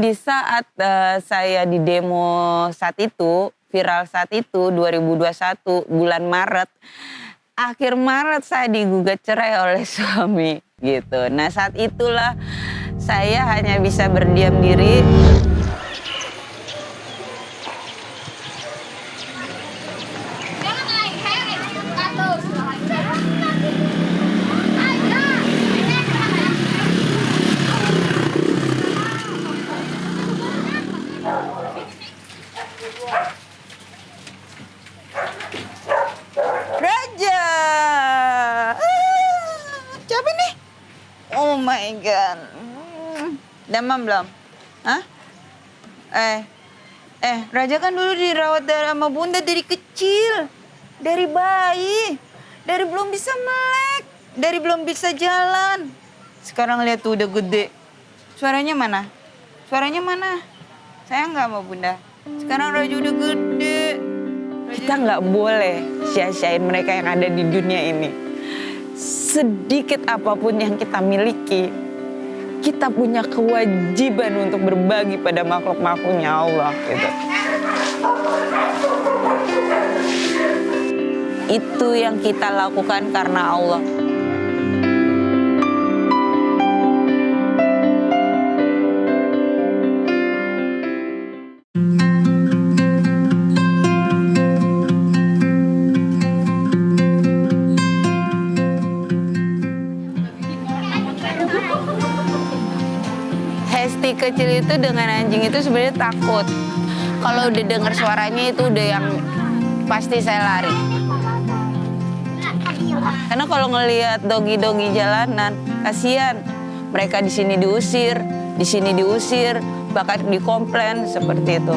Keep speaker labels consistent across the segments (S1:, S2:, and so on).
S1: Di saat, saya di demo saat itu, viral saat itu 2021 bulan Maret, akhir Maret saya digugat cerai oleh suami, gitu. Nah saat itulah saya hanya bisa berdiam diri. Raja! Capek nih? Oh my God. Demam belum? Hah? Raja kan dulu dirawat sama bunda dari kecil. Dari bayi. Dari belum bisa melek. Dari belum bisa jalan. Sekarang lihat tuh udah gede. Suaranya mana? Suaranya mana? Sayang nggak sama bunda? Sekarang Raja udah gede. Kita nggak boleh sia-siain mereka yang ada di dunia ini. Sedikit apapun yang kita miliki, kita punya kewajiban untuk berbagi pada makhluk-makhluknya Allah gitu. Itu yang kita lakukan karena Allah. Hesti kecil itu dengan anjing itu sebenarnya takut. Kalau udah dengar suaranya itu udah yang pasti saya lari. Karena kalau ngelihat dogi-dogi jalanan, kasihan. Mereka di sini diusir, bahkan dikomplain seperti itu.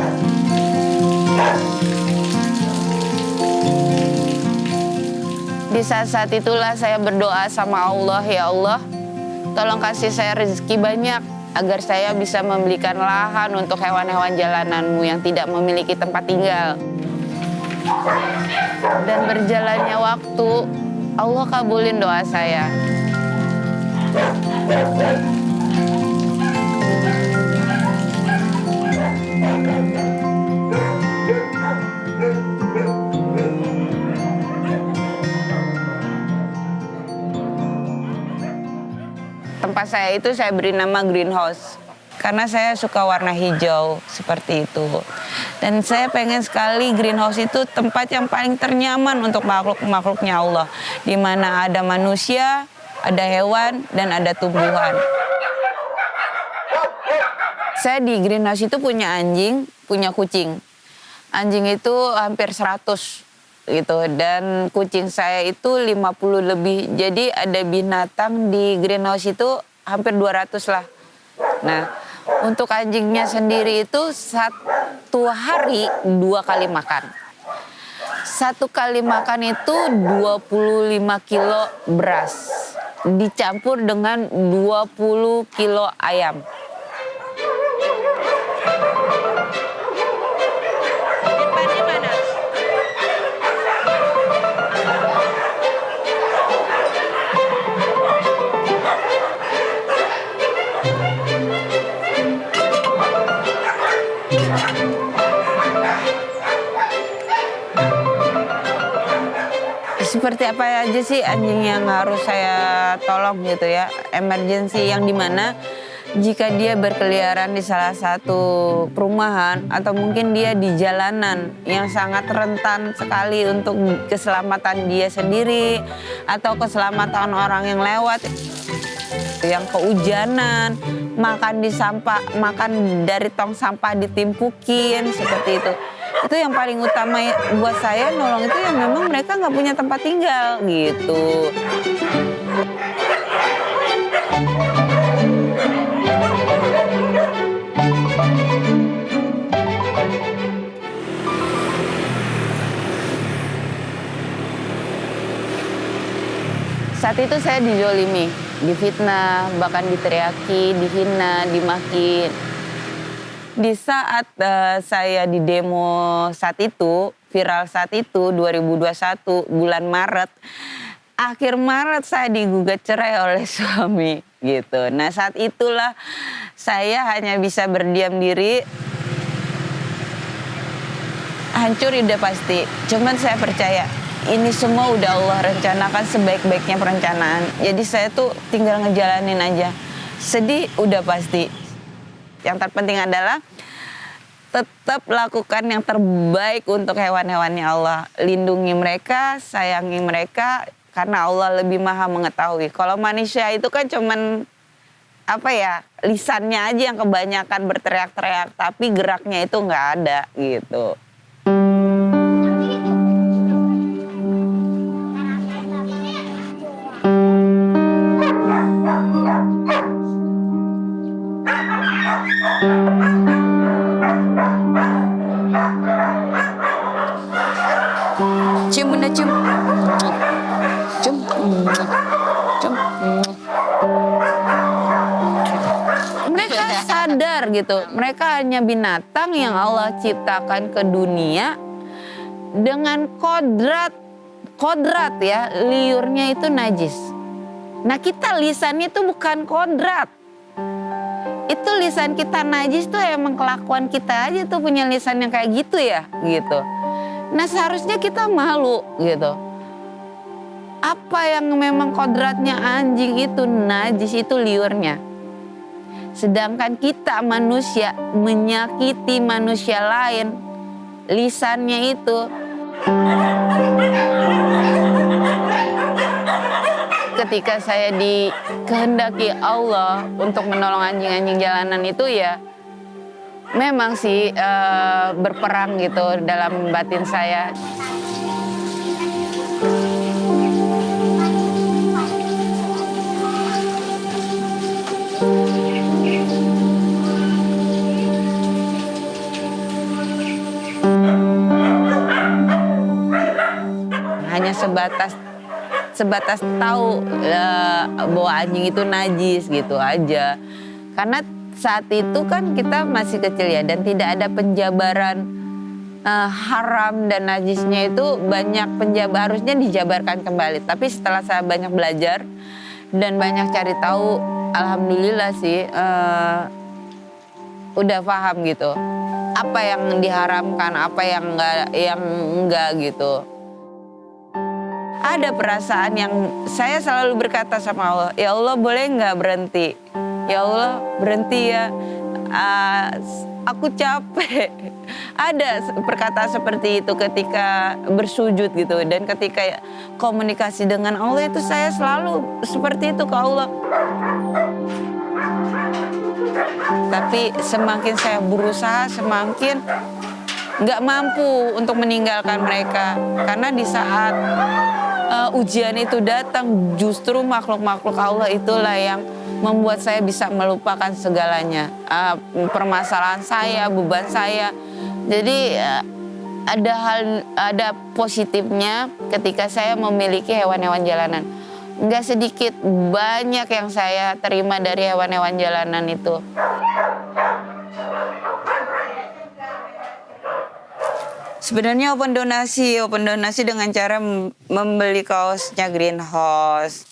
S1: Di saat-saat itulah saya berdoa sama Allah, ya Allah, tolong kasih saya rezeki banyak agar saya bisa membelikan lahan untuk hewan-hewan jalananmu yang tidak memiliki tempat tinggal. Dan berjalannya waktu, Allah kabulin doa saya. Tempat saya itu saya beri nama greenhouse. Karena saya suka warna hijau seperti itu. Dan saya pengen sekali greenhouse itu tempat yang paling ternyaman untuk makhluk-makhluknya Allah. Di mana ada manusia, ada hewan, dan ada tumbuhan. Saya di greenhouse itu punya anjing, punya kucing. Anjing itu hampir 100 gitu. Dan kucing saya itu 50 lebih. Jadi ada binatang di greenhouse itu hampir 200 lah. Nah, untuk anjingnya sendiri itu satu hari 2 kali makan. 1 kali makan itu 25 kilo beras. Dicampur dengan 20 kilo ayam. Seperti apa aja sih anjing yang harus saya tolong gitu ya, emergency yang dimana jika dia berkeliaran di salah satu perumahan atau mungkin dia di jalanan yang sangat rentan sekali untuk keselamatan dia sendiri atau keselamatan orang yang lewat, yang kehujanan, makan di sampah, makan dari tong sampah ditimpukin seperti itu. Itu yang paling utama buat saya nolong itu yang memang mereka nggak punya tempat tinggal gitu. Saat itu saya dizolimi, difitnah, bahkan diteriaki, dihina, dimaki. Di saat saya di demo saat itu, viral saat itu 2021 bulan Maret, Akhir Maret saya digugat cerai oleh suami gitu. Nah saat itulah saya hanya bisa berdiam diri. Hancur udah pasti, cuman saya percaya ini semua udah Allah rencanakan sebaik-baiknya perencanaan. Jadi saya tuh tinggal ngejalanin aja. Sedih udah pasti. Yang terpenting adalah tetap lakukan yang terbaik untuk hewan-hewannya Allah. Lindungi mereka, sayangi mereka, karena Allah lebih maha mengetahui. Kalau manusia itu kan cuman lisannya aja yang kebanyakan berteriak-teriak, tapi geraknya itu nggak ada gitu. Cium bunda, cium. Cium. Cium. Mereka sadar gitu, mereka hanya binatang yang Allah ciptakan ke dunia dengan kodrat ya, liurnya itu najis. Nah kita lisannya itu bukan kodrat. Itu lisan kita najis tuh emang kelakuan kita aja tuh punya lisan yang kayak gitu ya gitu. Nah seharusnya kita malu gitu. Apa yang memang kodratnya anjing itu najis, itu liurnya. Sedangkan kita manusia menyakiti manusia lain, lisannya itu. Ketika saya dikehendaki Allah untuk menolong anjing-anjing jalanan itu ya memang sih berperang gitu dalam batin saya. Hanya sebatas tahu bahwa anjing itu najis gitu aja. Karena saat itu kan kita masih kecil ya, dan tidak ada penjabaran haram dan najisnya itu banyak harusnya dijabarkan kembali. Tapi setelah saya banyak belajar dan banyak cari tahu, alhamdulillah sih udah paham gitu. Apa yang diharamkan, apa yang enggak gitu. Ada perasaan yang saya selalu berkata sama Allah, ya Allah boleh nggak berhenti? Ya Allah berhenti ya, aku capek. Ada perkataan seperti itu ketika bersujud gitu, dan ketika komunikasi dengan Allah itu saya selalu seperti itu ke Allah. Tapi semakin saya berusaha, semakin nggak mampu untuk meninggalkan mereka. Karena di saat ujian itu datang, justru makhluk-makhluk Allah itulah yang membuat saya bisa melupakan segalanya. Permasalahan saya, beban saya. Jadi ada positifnya ketika saya memiliki hewan-hewan jalanan. Nggak sedikit, banyak yang saya terima dari hewan-hewan jalanan itu. Sebenarnya open donasi dengan cara membeli kaosnya Greenhouse.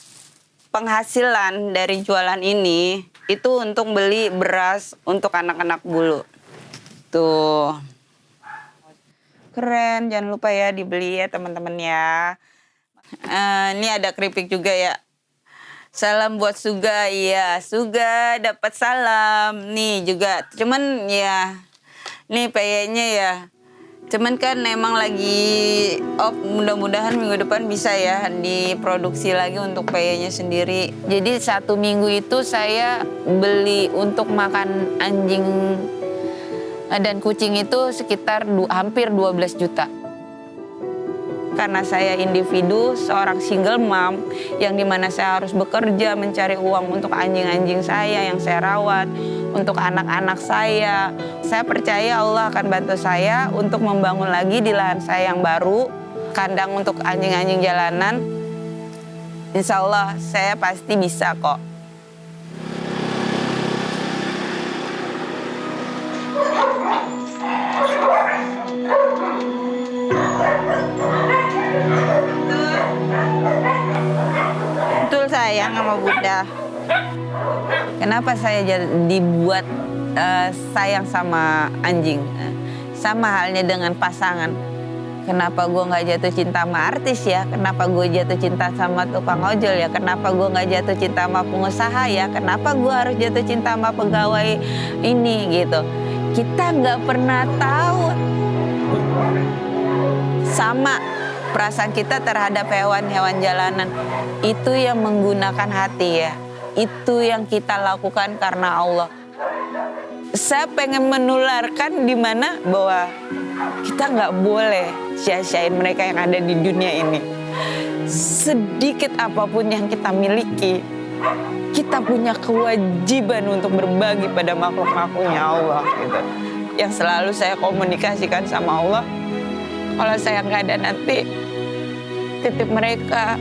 S1: Penghasilan dari jualan ini itu untuk beli beras untuk anak-anak bulu. Tuh. Keren, jangan lupa ya dibeli ya teman-teman ya. Ini ada keripik juga ya. Salam buat Suga, iya Suga dapat salam. Nih juga, cuman ya, nih peyenya ya. Cuman kan emang lagi off, mudah-mudahan minggu depan bisa ya diproduksi lagi untuk peyenya sendiri. Jadi 1 minggu itu saya beli untuk makan anjing dan kucing itu sekitar hampir 12 juta. Karena saya individu, seorang single mom yang dimana saya harus bekerja mencari uang untuk anjing-anjing saya yang saya rawat, untuk anak-anak saya. Saya percaya Allah akan bantu saya untuk membangun lagi di lahan saya yang baru, kandang untuk anjing-anjing jalanan. Insya Allah saya pasti bisa kok. sama Bunda. Kenapa saya dibuat sayang sama anjing? Sama halnya dengan pasangan. Kenapa gue nggak jatuh cinta sama artis ya? Kenapa gue jatuh cinta sama tukang ojol ya? Kenapa gue nggak jatuh cinta sama pengusaha ya? Kenapa gue harus jatuh cinta sama pegawai ini gitu? Kita nggak pernah tahu. Sama perasaan kita terhadap hewan-hewan jalanan. Itu yang menggunakan hati ya. Itu yang kita lakukan karena Allah. Saya pengen menularkan di mana bahwa kita nggak boleh sia-siain mereka yang ada di dunia ini. Sedikit apapun yang kita miliki, kita punya kewajiban untuk berbagi pada makhluk-makhluknya Allah gitu. Yang selalu saya komunikasikan sama Allah, kalau saya nggak ada nanti, titip mereka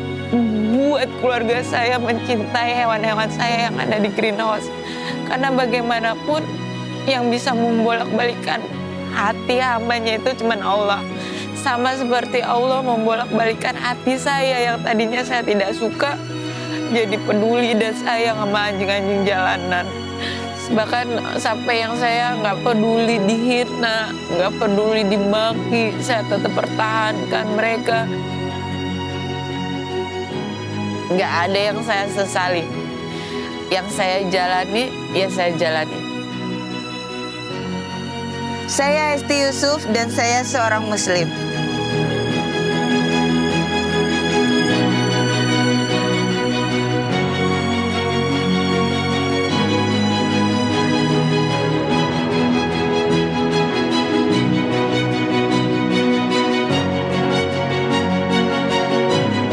S1: buat keluarga saya mencintai hewan-hewan saya yang ada di greenhouse. Karena bagaimanapun yang bisa membolak-balikan hati hambanya itu cuma Allah. Sama seperti Allah membolak-balikan hati saya yang tadinya saya tidak suka jadi peduli dan sayang sama anjing-anjing jalanan. Bahkan sampai yang saya nggak peduli dihina, nggak peduli dimaki, saya tetap pertahankan mereka. Nggak ada yang saya sesali. Yang saya jalani, ya saya jalani. Saya Esti Yusuf dan saya seorang Muslim.